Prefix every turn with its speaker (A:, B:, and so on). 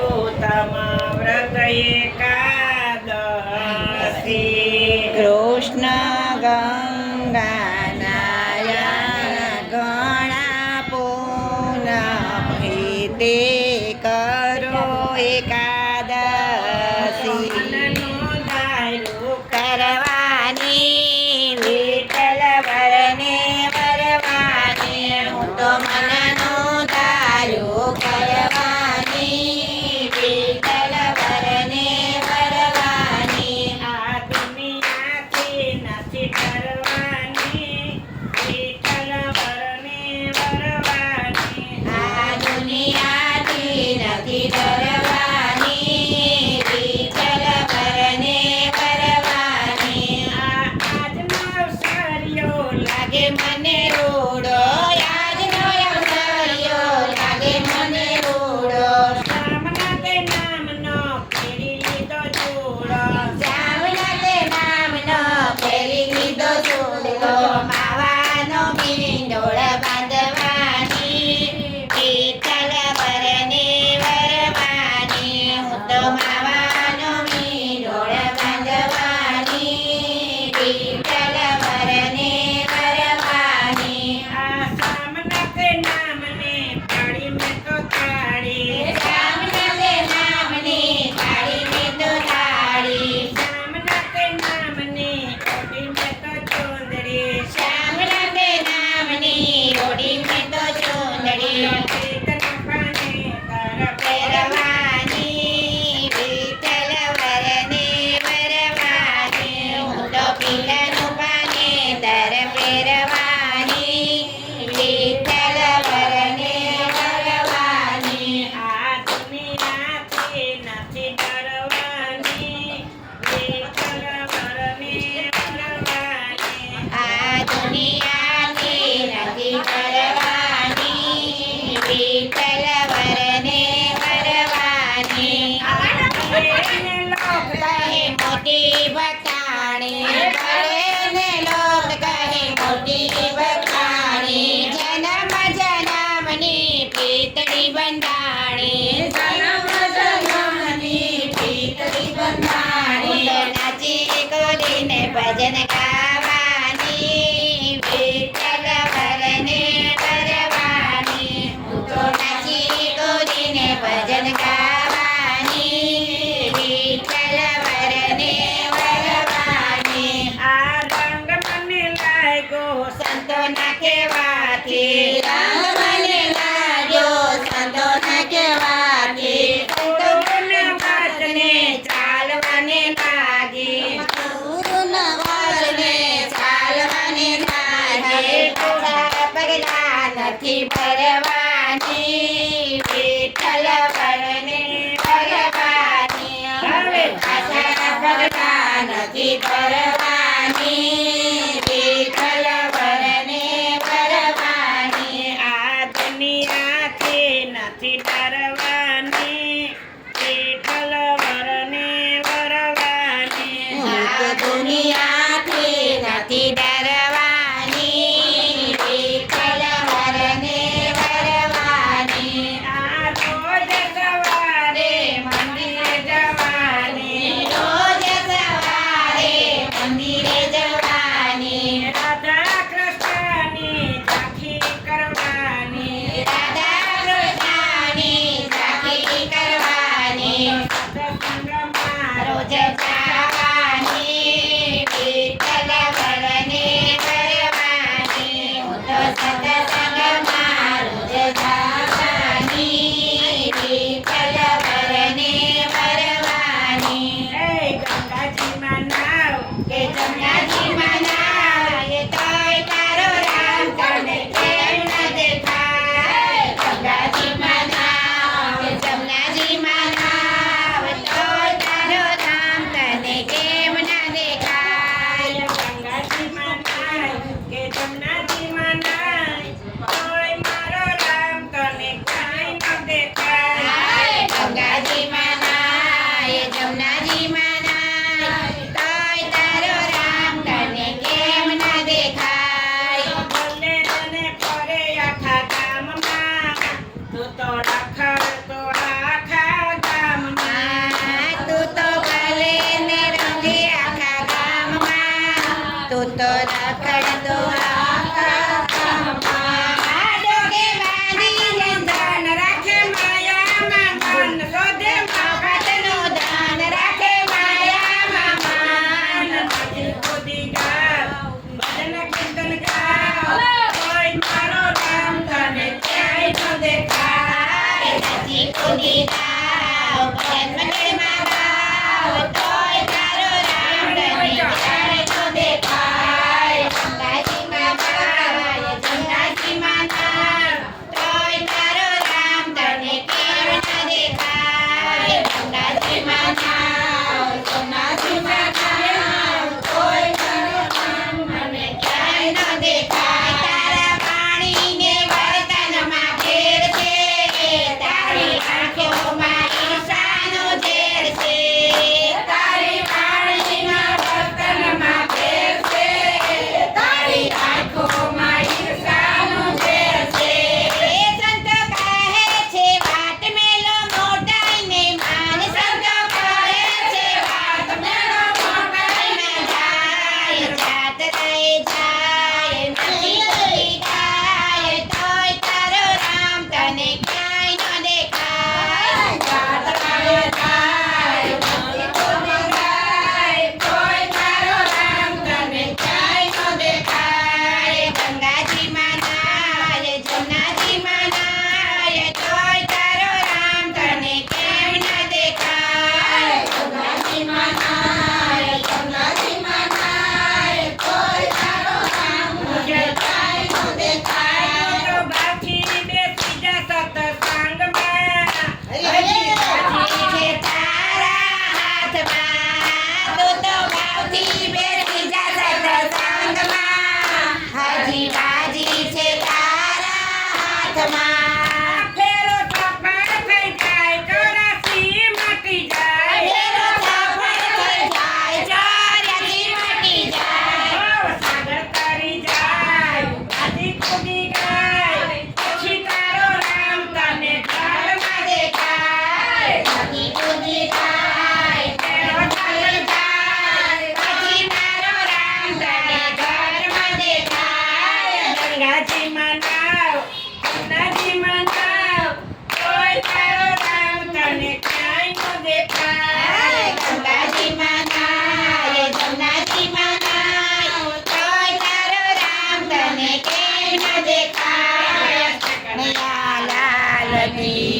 A: ઉત્તમ વ્રત એકાદશી
B: કૃષ્ણ ગંગાનાયણ ઘણા પૂનમ તે કરો એકાદશી કરવાની વિઠ્ઠલ વરને વરવાની હું તો મનનું ધાર્યું કરવાની વિઠ્ઠલ વરને વરવાની
A: આ દુનિયાથી નથી કરવાની વિઠ્ઠલ વરને વરવાની
B: આ દુનિયાથી નથી ડરવાની વિઠ્ઠલ વરને વરવાની
A: આજનો અવસર્યો
B: લાગે મને રૂડો આજનો અવસર્યો લાગે મને રૂડો
A: સામના તે નામનો ફેરી લીધો જોડો
B: જામના તે નામનો ફેરી લીધો ચૂડો માવાનો મીંડોળ બાંધવાની વિઠ્ઠલ વરને વરવાની હું તો માવાનો મીંડોળ બાંધવાની વિઠ્ઠલ વરને વરવાની
A: આ સામના તે નામને પાડી મેં તો તાળી
B: જામના તે નામની કાળી મેં તો તાળી
A: સામના તે નામની ઓડી મેં તો ચૂંદડી
B: શ્યામલા તે નામની ઓડી મેં તો ચૂંદડી
A: ચેતન પાને તારા
B: પહેરવાની વિઠ્ઠલ વરને વરવાની હું તો પીલાનું પાને તર પહેરવાની વિઠ્ઠલ વરને વરવાની
A: આ દુનિયાથી નથી ડરવાની વિઠ્ઠલ વરને વરવાની
B: આ દુનિયાથી નથી ડરવાની વિઠ્ઠલ વરને વરવાની
A: એને લોક
B: કહે મોટી બખાણી ભળેને લોક કહે મોટી બખાણી જન્મ જન્મની પીતળી બંધાણી જન્મ જન્મની પીતળી બંધાણી નાચી કૂદીને ભજન ગાવાની વિઠ્ઠલ વરને વરવાની હું તો નાચી કૂદીને ભજન ગાવાની વિઠ્ઠલ વરને વરવાની
A: આ રંગ મને લાગ્યો
B: સંતોના કહેવાથી રંગ મને લાગ્યો સંતોના કહેવાથી
A: ગુરુના વાતને ચાલવાને લાગી
B: ગુરુના વાળને ચાલવાને લાગે પાછા પગલા નથી ભરવાની વિઠ્ઠલ વરને વરવાની હવે પાછા પગલા નથી ભરવાની વિઠ્ઠલ વરને વરવાની
A: આ દુનિયાથી નથી ડરવાની વિઠ્ઠલ વરને વરવાની
B: આ દુનિયાથી નથી ડરવાની વિઠ્ઠલ વરને વરવાની
A: આ રોજ સવારે મંદિરે જવાની
B: રોજ સવારે મંદિરે જવાની પગી પૂજી થાય તેનો ઢાલ થાય પછી મારો રામ તને ઘરમાં દેખાય
A: ગંગાજીમાં નાવ નદીમાં નાવ કોઈ તારો રામ તને ક્યાંય ન દેખાય
B: ગંગાજીમાં નાય જમનાજીમાં નાય તોય તારો રામ તને કેમ ન દેખાય કનૈયા લાલની